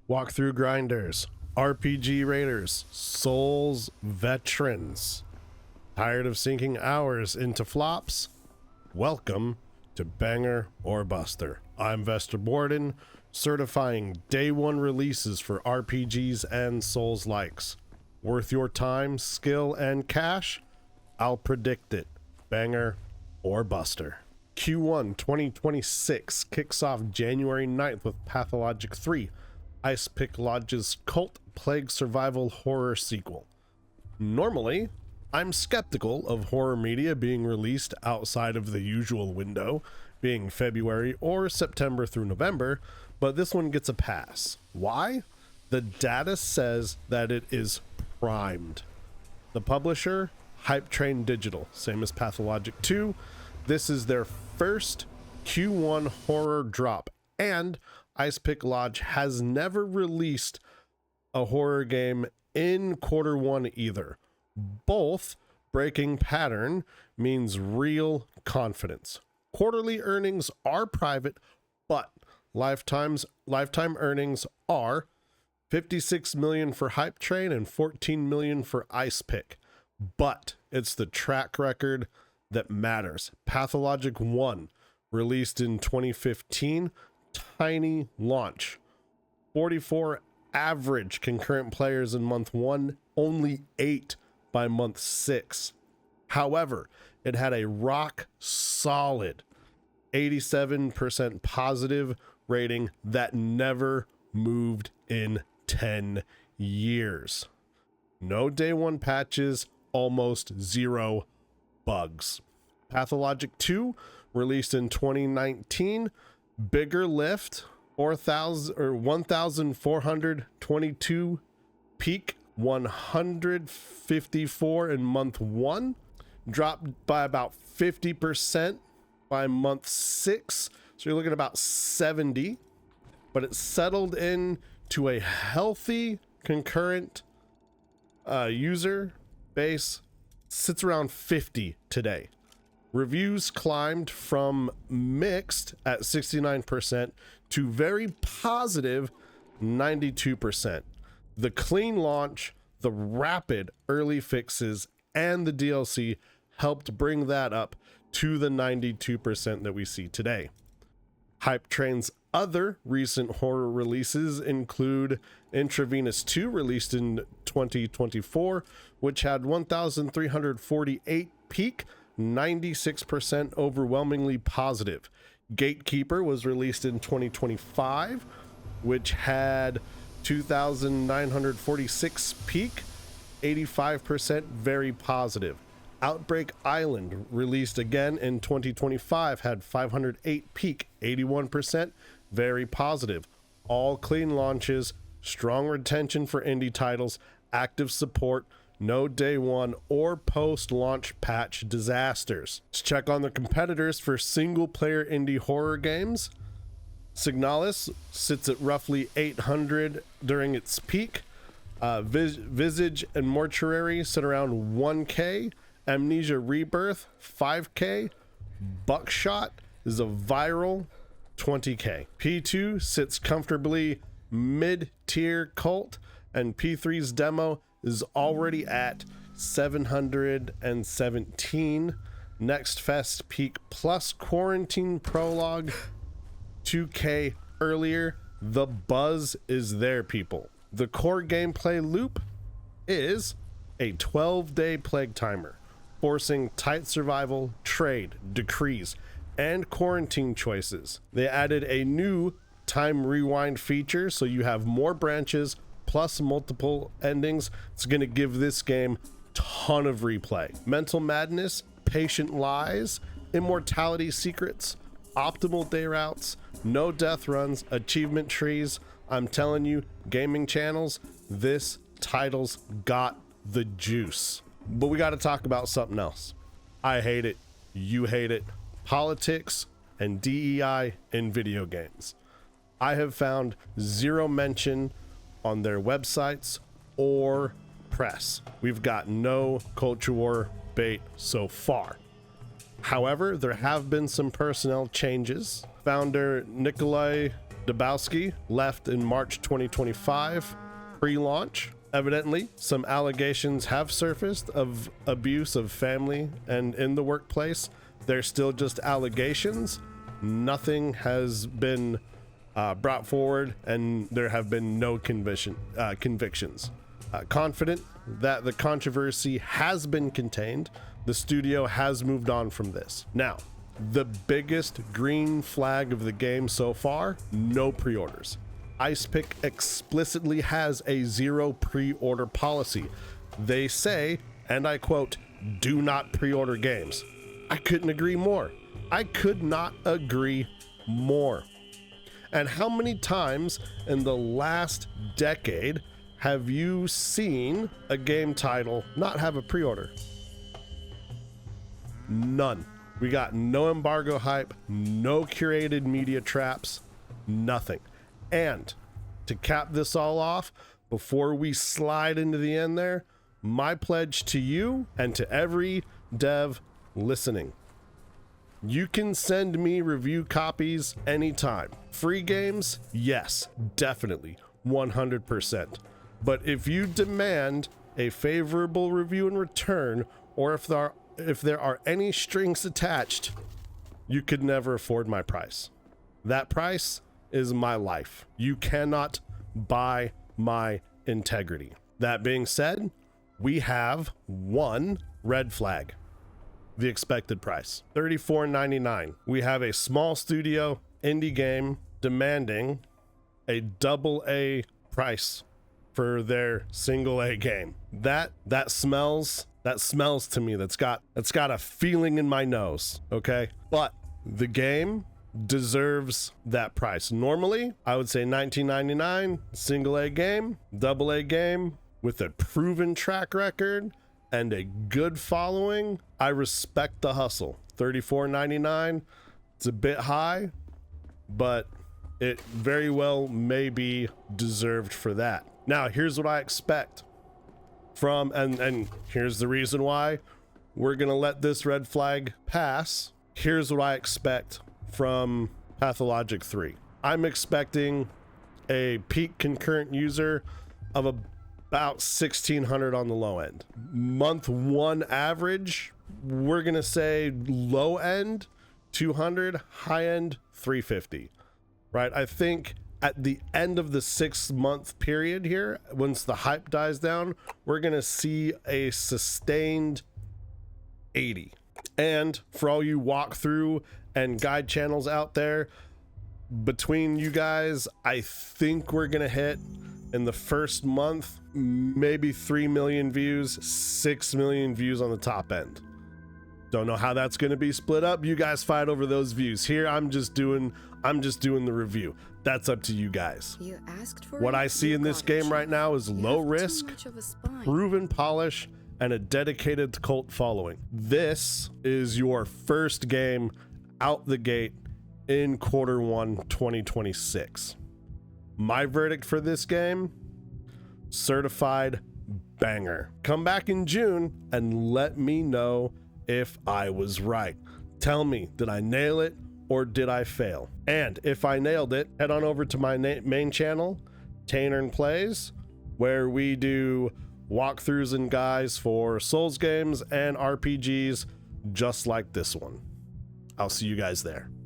Walkthrough grinders, RPG raiders, Souls veterans. Tired of sinking hours into flops? Welcome to Banger or Buster. I'm Vesper Warden, certifying day one releases for RPGs and Soulslikes. Worth your time, skill, and cash? I'll predict it. Banger or Buster. Q1 2026 kicks off January 9th with Pathologic 3, Ice Pick Lodge's Cult Plague Survival Horror sequel. Normally, I'm skeptical of horror media being released outside of the usual window, being February or September through November, but this one gets a pass. Why? The data says that it is primed. The publisher, HypeTrain Digital, same as Pathologic 2. This is their first Q1 horror drop, and Ice Pick Lodge has never released a horror game in quarter one either. Both breaking pattern means real confidence. Quarterly earnings are private, but lifetime earnings are 56 million for HypeTrain and 14 million for Ice Pick. But it's the track record that matters. Pathologic 1, released in 2015, tiny launch. 44 average concurrent players in month 1, only 8 by month 6. However, it had a rock solid 87% positive rating that never moved in 10 years. No day one patches, almost zero bugs. Pathologic 2, released in 2019, bigger lift, 1,422 peak, 154 in month 1, dropped by about 50% by month 6, so you're looking at about 70, but it settled in to a healthy concurrent user base, sits around 50 today. Reviews climbed from mixed at 69% to very positive 92%. The clean launch, the rapid early fixes, and the DLC helped bring that up to the 92% that we see today. HypeTrain's other recent horror releases include Intravenous 2, released in 2024, which had 1,348 peak, 96% overwhelmingly positive. Gatekeeper was released in 2025, which had 2,946 peak, 85% very positive. Outbreak Island, released again in 2025, had 508 peak, 81% very positive. All clean launches, strong retention for indie titles, active support, no day one or post-launch patch disasters. Let's check on the competitors for single-player indie horror games. Signalis sits at roughly 800 during its peak. Visage and Mortuary sit around 1K. Amnesia Rebirth, 5K. Buckshot is a viral 20K. P2 sits comfortably mid-tier cult, and P3's demo is already at 717. Next Fest peak plus Quarantine Prologue 2K earlier. The buzz is there, people. The core gameplay loop is a 12-day plague timer, forcing tight survival, trade, decrees, and quarantine choices. They added a new time rewind feature, so you have more branches plus multiple endings. It's going to give this game a ton of replay. Mental Madness, Patient Lies, Immortality Secrets, Optimal Day Routes, No Death Runs, Achievement Trees. I'm telling you, gaming channels, this title's got the juice. But we got to talk about something else. I hate it. You hate it. Politics and DEI in video games. I have found zero mention on their websites or press. We've got no culture war bait so far. However, there have been some personnel changes. Founder Nikolai Dabowski left in March 2025, pre-launch. Evidently, some allegations have surfaced of abuse of family and in the workplace. They're still just allegations. Nothing has been brought forward, and there have been no convictions. Confident that the controversy has been contained, the studio has moved on from this. Now, the biggest green flag of the game so far, no pre-orders. Icepick explicitly has a 0 pre-order policy. They say, and I quote, "Do not pre-order games." I couldn't agree more. I could not agree more. And how many times in the last decade have you seen a game title not have a pre-order? None. We got no embargo hype, no curated media traps, nothing. And to cap this all off, before we slide into the end there, my pledge to you and to every dev listening: you can send me review copies anytime. Free games? Yes, definitely, 100%. But if you demand a favorable review in return, or if there are any strings attached, you could never afford my price. That price is my life. You cannot buy my integrity. That being said, we have one red flag. The expected price, $34.99. We have a small studio indie game demanding a AA price for their single A game. That smells to me. That's got a feeling in my nose. Okay, but the game deserves that price. Normally, I would say $19.99, single A game, AA game with a proven track record and a good following. I respect the hustle. $34.99, it's a bit high, but it very well may be deserved for that. Now, here's what I expect from, and here's the reason why we're gonna let this red flag pass. Here's what I expect from Pathologic 3. I'm expecting a peak concurrent user of about 1,600 on the low end. Month one average, we're gonna say low end 200, high end 350, right? I think at the end of the 6-month period here, once the hype dies down, we're gonna see a sustained 80. And for all you walkthrough and guide channels out there, between you guys, I think we're gonna hit in the first month maybe 3 million views, 6 million views on the top end. Don't know how that's going to be split up. You guys fight over those views. Here I'm just doing the review. That's up to you guys. You asked for what it, I see in this game right now is low risk, proven polish, and a dedicated cult following. This is your first game out the gate in Q1 2026. My verdict for this game: certified banger. Come back in June and let me know if I was right. Tell me, did I nail it or did I fail? And if I nailed it, head on over to my main channel, Tainurn Plays, where we do walkthroughs and guides for Souls games and RPGs just like this one. I'll see you guys there.